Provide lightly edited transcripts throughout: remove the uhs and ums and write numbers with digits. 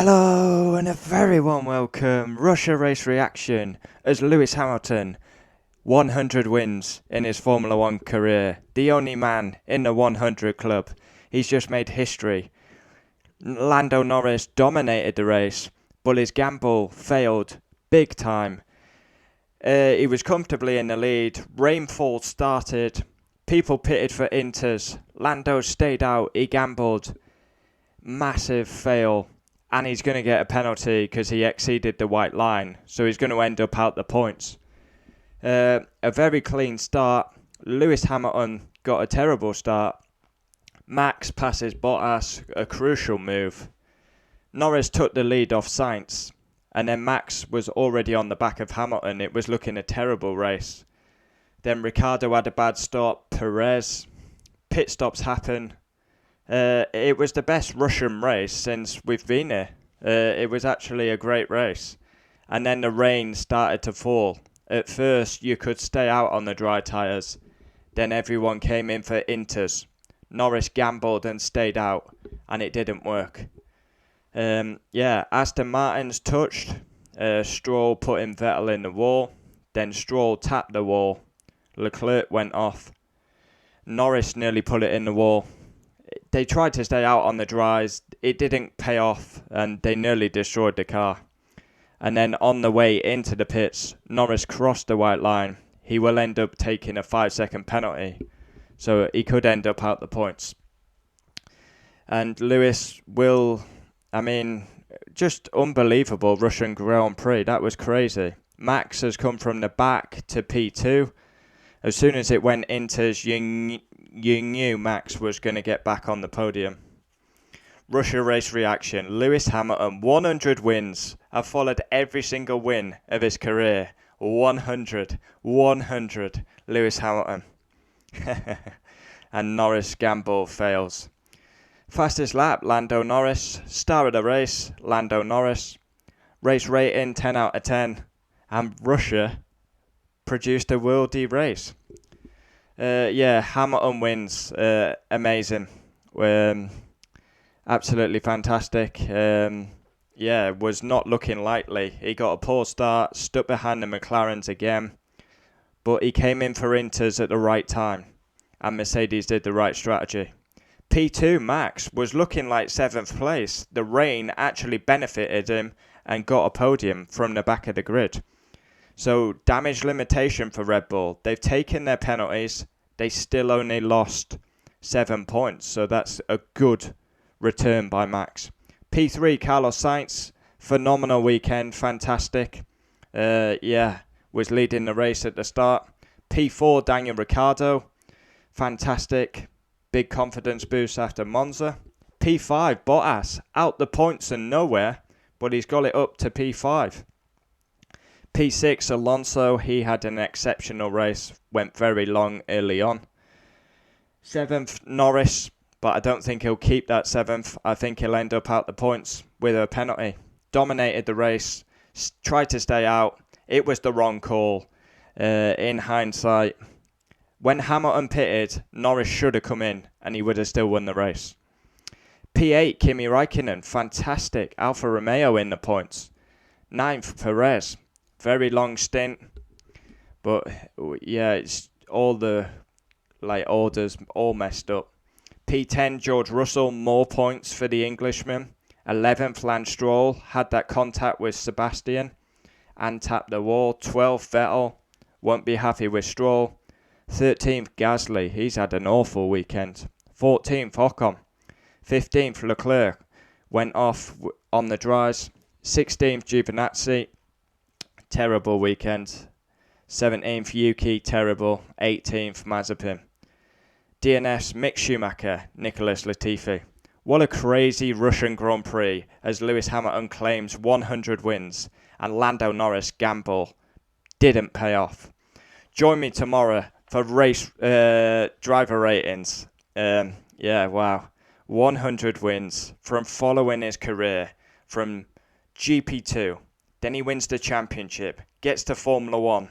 Hello and a very warm welcome. Russia race reaction as Lewis Hamilton 100 wins in his Formula One career. The only man in the 100 club. He's just made history. Lando Norris dominated the race, but his gamble failed big time. He was comfortably in the lead. Rainfall started. People pitted for Inters. Lando stayed out. He gambled. Massive fail. And he's going to get a penalty because he exceeded the white line. So he's going to end up out the points. A very clean start. Lewis Hamilton got a terrible start. Max passes Bottas, a crucial move. Norris took the lead off Sainz. And then Max was already on the back of Hamilton. It was looking a terrible race. Then Ricciardo had a bad stop. Perez. Pit stops happen. It was the best Russian race since we've been here. It was actually a great race. And then the rain started to fall. At first, you could stay out on the dry tyres. Then everyone came in for Inters. Norris gambled and stayed out, and it didn't work. Aston Martin's touched. Stroll putting Vettel in the wall. Then Stroll tapped the wall. Leclerc went off. Norris nearly put it in the wall. They tried to stay out on the dries. It didn't pay off, and they nearly destroyed the car. And then on the way into the pits, Norris crossed the white line. He will end up taking a 5-second penalty, so he could end up out the points. And Lewis will, just unbelievable Russian Grand Prix. That was crazy. Max has come from the back to P2. As soon as it went into you knew Max was going to get back on the podium. Russia race reaction. Lewis Hamilton, 100 wins. I've followed every single win of his career. 100. Lewis Hamilton. And Norris gamble fails. Fastest lap, Lando Norris. Star of the race, Lando Norris. Race rating, 10 out of 10. And Russia produced a worldie race. Hamilton wins. Amazing. Absolutely fantastic. Was not looking lightly. He got a poor start, stuck behind the McLarens again, but he came in for Inters at the right time, and Mercedes did the right strategy. P2 Max was looking like 7th place. The rain actually benefited him and got a podium from the back of the grid. So, damage limitation for Red Bull. They've taken their penalties. They still only lost 7 points. So, that's a good return by Max. P3, Carlos Sainz. Phenomenal weekend. Fantastic. Was leading the race at the start. P4, Daniel Ricciardo. Fantastic. Big confidence boost after Monza. P5, Bottas. Out the points and nowhere. But he's got it up to P5. P6, Alonso, he had an exceptional race, went very long early on. 7th, Norris, but I don't think he'll keep that 7th. I think he'll end up out the points with a penalty. Dominated the race, tried to stay out. It was the wrong call in hindsight. When Hamilton pitted, Norris should have come in and he would have still won the race. P8, Kimi Räikkönen, fantastic. Alfa Romeo in the points. 9th, Perez. Very long stint, but it's all the orders all messed up. P10, George Russell, more points for the Englishman. 11th, Lance Stroll, had that contact with Sebastian and tapped the wall. 12th, Vettel, won't be happy with Stroll. 13th, Gasly, he's had an awful weekend. 14th, Ocon. 15th, Leclerc, went off on the dries. 16th, Giovinazzi. Terrible weekend. 17th, Yuki, terrible. 18th, Mazepin. DNS, Mick Schumacher, Nicholas Latifi. What a crazy Russian Grand Prix as Lewis Hamilton claims 100 wins and Lando Norris gamble didn't pay off. Join me tomorrow for race driver ratings. 100 wins from following his career from GP2. Then he wins the championship, gets to Formula One.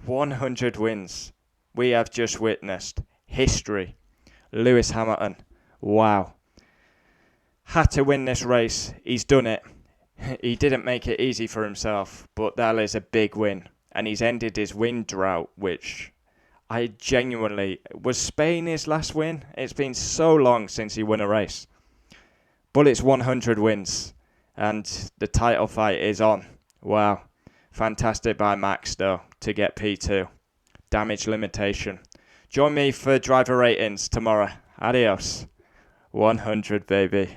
100 wins. We have just witnessed history. Lewis Hamilton. Wow. Had to win this race. He's done it. He didn't make it easy for himself, but that is a big win. And he's ended his win drought, which I genuinely... Was Spain his last win? It's been so long since he won a race. But it's 100 wins, and the title fight is on. Wow. Fantastic by Max, though, to get P2. Damage limitation. Join me for driver ratings tomorrow. Adios. 100, baby.